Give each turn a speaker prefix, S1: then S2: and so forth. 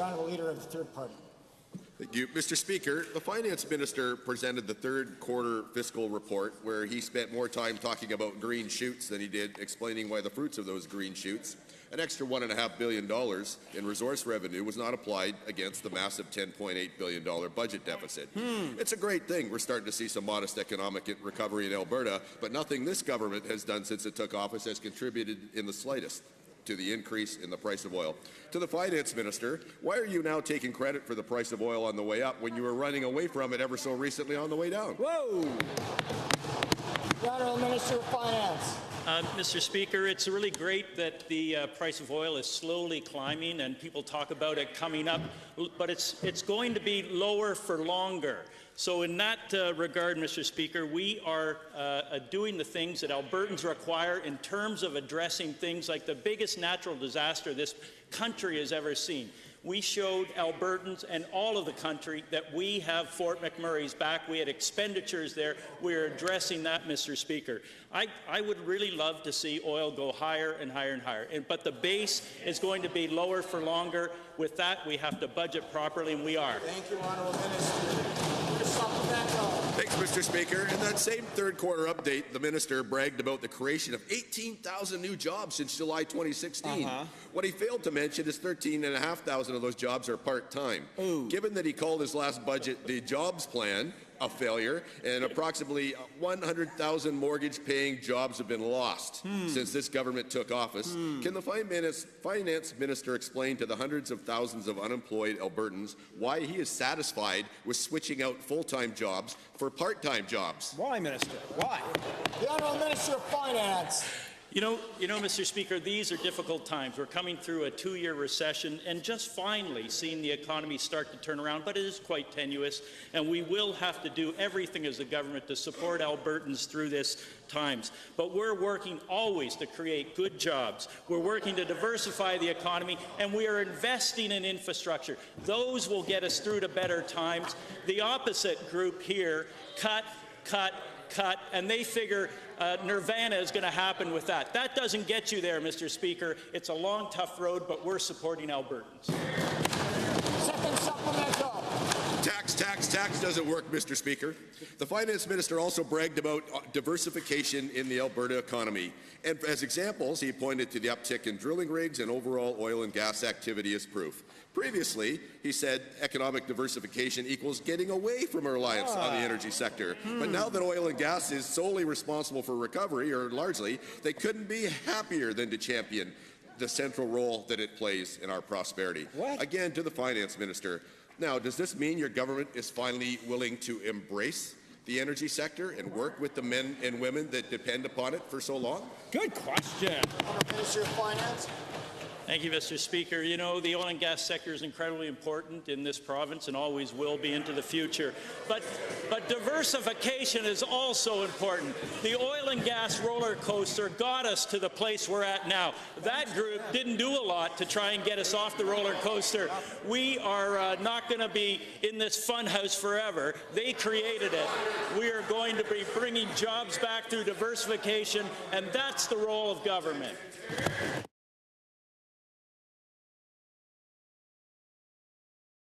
S1: The Honourable Leader of the Third Party.
S2: Thank you. Mr. Speaker, the Finance Minister presented the third quarter fiscal report where he spent more time talking about green shoots than he did explaining why the fruits of those green shoots, an extra $1.5 billion in resource revenue, was not applied against the massive $10.8 billion budget deficit. It's a great thing we're starting to see some modest economic recovery in Alberta, but nothing this government has done since it took office has contributed in the slightest to the increase in the price of oil. To the Finance Minister, why are you now taking credit for the price of oil on the way up when you were running away from it ever so recently on the way down?
S1: Whoa! The Honourable Minister of Finance.
S3: Mr. Speaker, it's really great that the price of oil is slowly climbing and people talk about it coming up, but it's going to be lower for longer. So in that regard, Mr. Speaker, we are doing the things that Albertans require in terms of addressing things like the biggest natural disaster this country has ever seen. We showed Albertans and all of the country that we have Fort McMurray's back. We had expenditures there. We're addressing that, Mr. Speaker. I would really love to see oil go higher and higher and higher, but the base is going to be lower for longer. With that, we have to budget properly, and we are.
S1: Thank you, Honourable Minister.
S2: Thanks, Mr. Speaker. In that same third quarter update, the minister bragged about the creation of 18,000 new jobs since July 2016. What he failed to mention is 13,500 of those jobs are part-time. Given that he called his last budget the jobs plan a failure, and approximately 100,000 mortgage-paying jobs have been lost since this government took office. Can the Finance Minister explain to the hundreds of thousands of unemployed Albertans why he is satisfied with switching out full-time jobs for part-time jobs?
S4: Why, Minister? Why?
S1: The Honourable Minister of Finance.
S3: You know, Mr. Speaker, these are difficult times. We're coming through a 2-year recession and just finally seeing the economy start to turn around, but it is quite tenuous, and we will have to do everything as a government to support Albertans through this times. But we're working always to create good jobs. We're working to diversify the economy, and we are investing in infrastructure. Those will get us through to better times. The opposite group here cut, and they figure nirvana is going to happen with that. That doesn't get you there, Mr. Speaker. It's a long, tough road, but we're supporting Albertans.
S1: Second supplemental.
S2: Tax doesn't work, Mr. Speaker. The Finance Minister also bragged about diversification in the Alberta economy. And as examples, he pointed to the uptick in drilling rigs and overall oil and gas activity as proof. Previously, he said economic diversification equals getting away from a reliance on the energy sector. But now that oil and gas is solely responsible for recovery, or largely, they couldn't be happier than to champion the central role that it plays in our prosperity. Again, to the Finance Minister. Now, does this mean your government is finally willing to embrace the energy sector and work with the men and women that depend upon it for so long?
S4: Good question.
S1: Honourable Minister of Finance.
S3: Thank you, Mr. Speaker. You know, the oil and gas sector is incredibly important in this province and always will be into the future. But diversification is also important. The oil and gas roller coaster got us to the place we're at now. That group didn't do a lot to try and get us off the roller coaster. We are not going to be in this fun house forever. They created it. We are going to be bringing jobs back through diversification, and that's the role of government.